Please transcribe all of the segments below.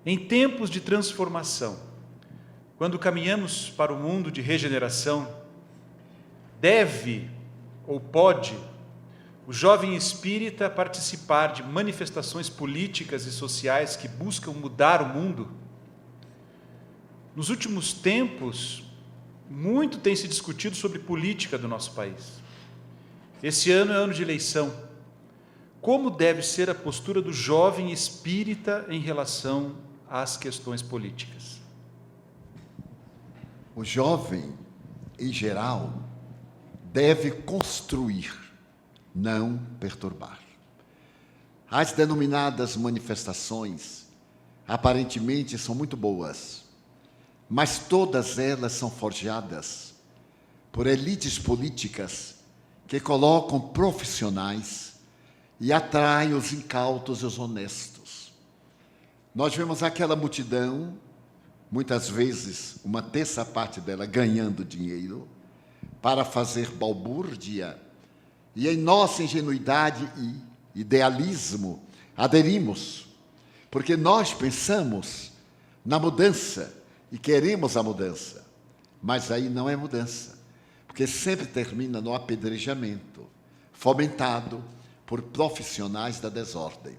Em tempos de transformação, quando caminhamos para o mundo de regeneração, deve ou pode o jovem espírita participar de manifestações políticas e sociais que buscam mudar o mundo? Nos últimos tempos, muito tem se discutido sobre política do nosso país. Esse ano é ano de eleição. Como deve ser a postura do jovem espírita em relação às questões políticas? O jovem, em geral, deve construir, não perturbar. As denominadas manifestações, aparentemente, são muito boas, mas todas elas são forjadas por elites políticas que colocam profissionais e atraem os incautos e os honestos. Nós vemos aquela multidão, muitas vezes, uma terça parte dela ganhando dinheiro, para fazer balbúrdia, e em nossa ingenuidade e idealismo aderimos, porque nós pensamos na mudança e queremos a mudança, mas aí não é mudança, porque sempre termina no apedrejamento, fomentado por profissionais da desordem.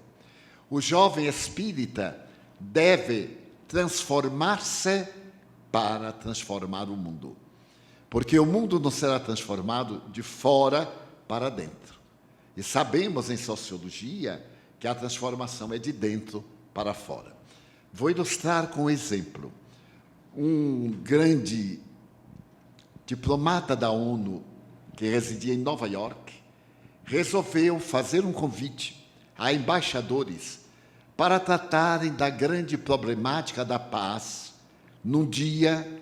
O jovem espírita deve transformar-se para transformar o mundo, porque o mundo não será transformado de fora para dentro. E sabemos em sociologia que a transformação é de dentro para fora. Vou ilustrar com um exemplo. Um grande diplomata da ONU, que residia em Nova York, resolveu fazer um convite a embaixadores para tratarem da grande problemática da paz num dia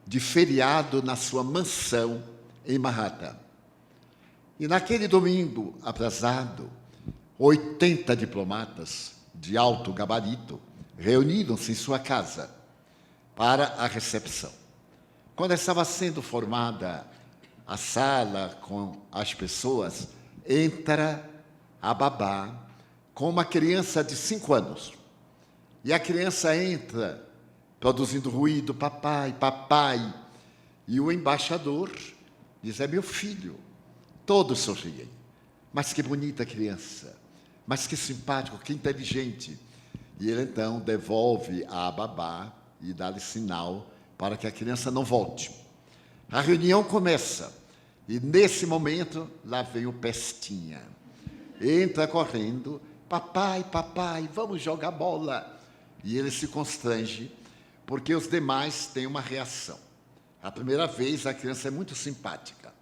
de feriado na sua mansão em Manhattan. E naquele domingo atrasado, 80 diplomatas de alto gabarito reuniram-se em sua casa para a recepção. Quando estava sendo formada a sala com as pessoas, entra a babá com uma criança de 5 anos. E a criança entra produzindo ruído, papai, papai. E o embaixador diz, é meu filho. Todos sorriem. Mas que bonita criança. Mas que simpático, que inteligente. E ele então devolve a babá e dá-lhe sinal para que a criança não volte. A reunião começa. E nesse momento, lá vem o Pestinha. Entra correndo, papai, papai, vamos jogar bola. E ele se constrange, porque os demais têm uma reação. A primeira vez, a criança é muito simpática.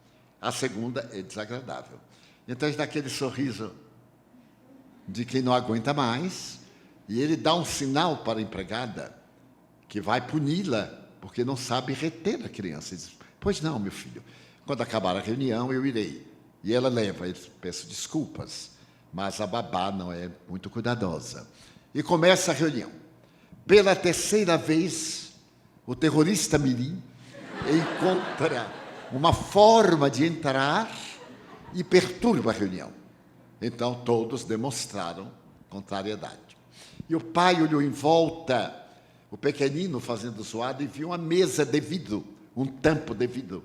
A segunda é desagradável. Então, ele dá aquele sorriso de quem não aguenta mais, e ele dá um sinal para a empregada que vai puni-la, porque não sabe reter a criança. Ele diz, pois não, meu filho, quando acabar a reunião, eu irei. E ela leva, eu peço desculpas, mas a babá não é muito cuidadosa. E começa a reunião. Pela terceira vez, o terrorista mirim encontra uma forma de entrar e perturba a reunião. Então, todos demonstraram contrariedade. E o pai olhou em volta, o pequenino fazendo zoada, e viu uma mesa de vidro, um tampo de vidro,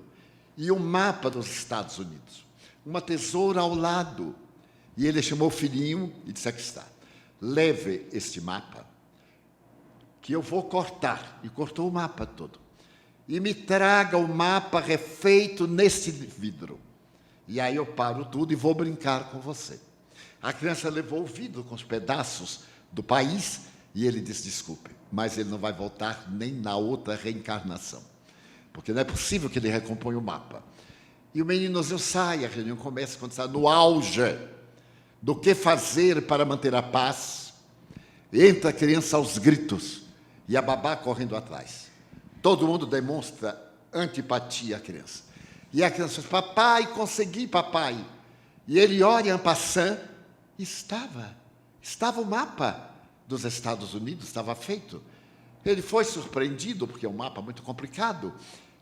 e um mapa dos Estados Unidos, uma tesoura ao lado. E ele chamou o filhinho e disse, aqui está, leve este mapa, que eu vou cortar. E cortou o mapa todo. E me traga o mapa refeito neste vidro. E aí eu paro tudo e vou brincar com você. A criança levou o vidro com os pedaços do país e ele disse, desculpe, mas ele não vai voltar nem na outra reencarnação. Porque não é possível que ele recomponha o mapa. E o menino disse, eu saio, a reunião começa quando está no auge do que fazer para manter a paz. Entra a criança aos gritos e a babá correndo atrás. Todo mundo demonstra antipatia à criança. E a criança diz, papai, consegui, papai. E ele olha en passant, estava o mapa dos Estados Unidos, estava feito. Ele foi surpreendido, porque é um mapa muito complicado.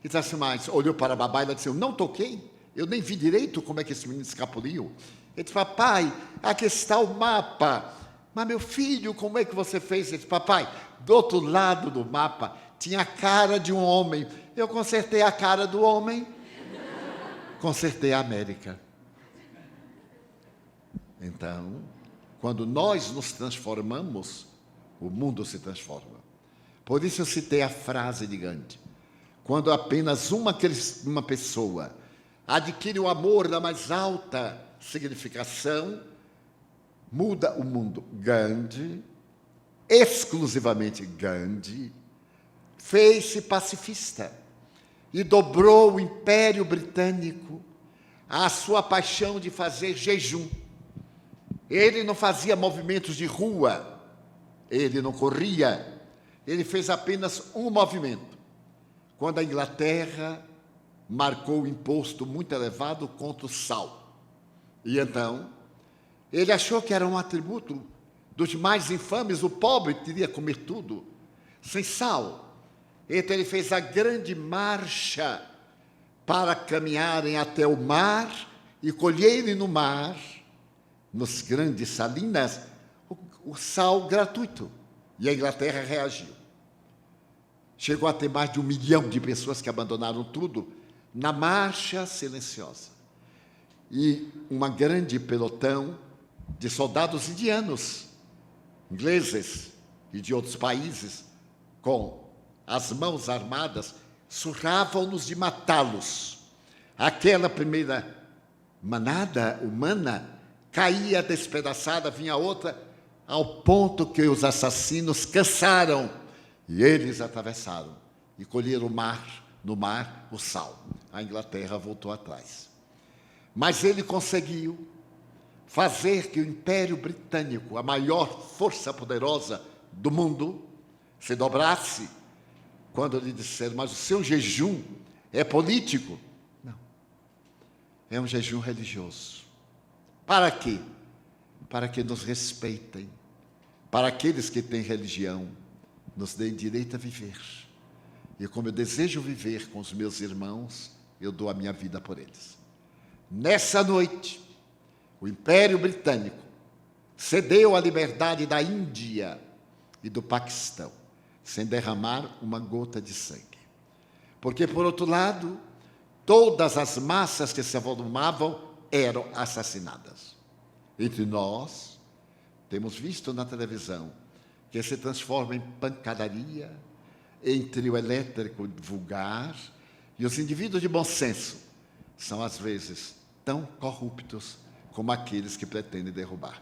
E disse assim, mas olhou para a babá e ela disse, eu não toquei, eu nem vi direito como é que esse menino escapuliu. Ele disse, papai, aqui está o mapa. Mas, meu filho, como é que você fez? Ele disse: papai, do outro lado do mapa tinha a cara de um homem. Eu consertei a cara do homem, consertei a América. Então, quando nós nos transformamos, o mundo se transforma. Por isso eu citei a frase de Gandhi: quando apenas uma pessoa adquire o amor da mais alta significação, muda o mundo. Gandhi, exclusivamente Gandhi, fez-se pacifista e dobrou o Império Britânico à sua paixão de fazer jejum. Ele não fazia movimentos de rua, ele não corria, ele fez apenas um movimento. Quando a Inglaterra marcou o imposto muito elevado contra o sal. E então, ele achou que era um atributo dos mais infames, o pobre teria que comer tudo, sem sal. Então ele fez a grande marcha para caminharem até o mar e colherem no mar, nos grandes salinas, o sal gratuito. E a Inglaterra reagiu. Chegou a ter mais de 1 milhão de pessoas que abandonaram tudo na marcha silenciosa. E uma grande pelotão de soldados indianos, ingleses e de outros países, com as mãos armadas, surravam-nos de matá-los. Aquela primeira manada humana caía despedaçada, vinha outra, ao ponto que os assassinos cansaram e eles atravessaram e colheram no mar o sal. A Inglaterra voltou atrás. Mas ele conseguiu fazer que o Império Britânico, a maior força poderosa do mundo, se dobrasse quando lhe disseram: mas o seu jejum é político? Não. É um jejum religioso. Para quê? Para que nos respeitem, para aqueles que têm religião, nos deem direito a viver. E como eu desejo viver com os meus irmãos, eu dou a minha vida por eles. Nessa noite, o Império Britânico cedeu a liberdade da Índia e do Paquistão, sem derramar uma gota de sangue. Porque, por outro lado, todas as massas que se avolumavam eram assassinadas. Entre nós, temos visto na televisão que se transforma em pancadaria, em trio elétrico vulgar, e os indivíduos de bom senso são, às vezes, tão corruptos como aqueles que pretendem derrubar.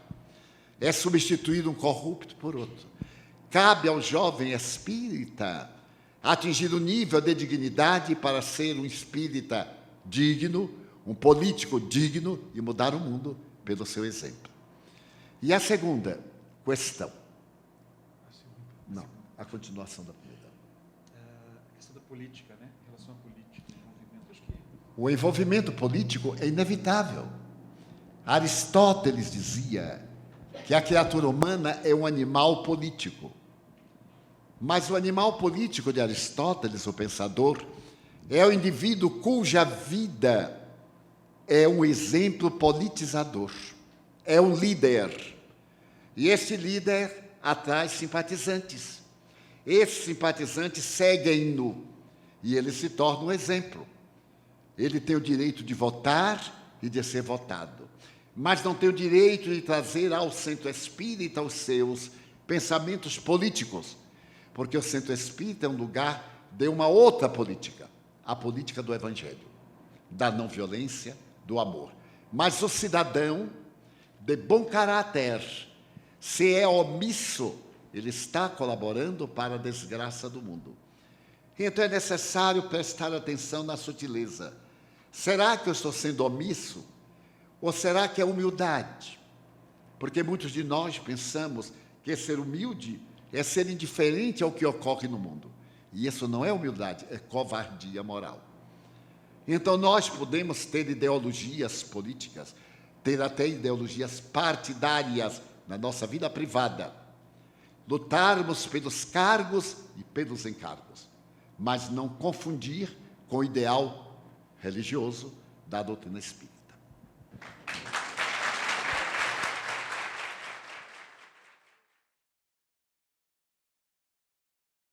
É substituir um corrupto por outro. Cabe ao jovem espírita atingir o nível de dignidade para ser um espírita digno, um político digno e mudar o mundo pelo seu exemplo. E a segunda questão. Não, a continuação da primeira. A questão da política, né? Em relação à política, envolvimento, acho que... O envolvimento político é inevitável. Aristóteles dizia que a criatura humana é um animal político. Mas o animal político de Aristóteles, o pensador, é o indivíduo cuja vida é um exemplo politizador, é um líder. E esse líder atrai simpatizantes. Esses simpatizantes seguem-no e ele se torna um exemplo. Ele tem o direito de votar e de ser votado, mas não tem o direito de trazer ao centro espírita os seus pensamentos políticos, porque o centro espírita é um lugar de uma outra política, a política do Evangelho, da não violência, do amor. Mas o cidadão de bom caráter, se é omisso, ele está colaborando para a desgraça do mundo. Então é necessário prestar atenção na sutileza. Será que eu estou sendo omisso? Ou será que é humildade? Porque muitos de nós pensamos que ser humilde é ser indiferente ao que ocorre no mundo. E isso não é humildade, é covardia moral. Então nós podemos ter ideologias políticas, ter até ideologias partidárias na nossa vida privada, lutarmos pelos cargos e pelos encargos, mas não confundir com o ideal religioso da doutrina espírita.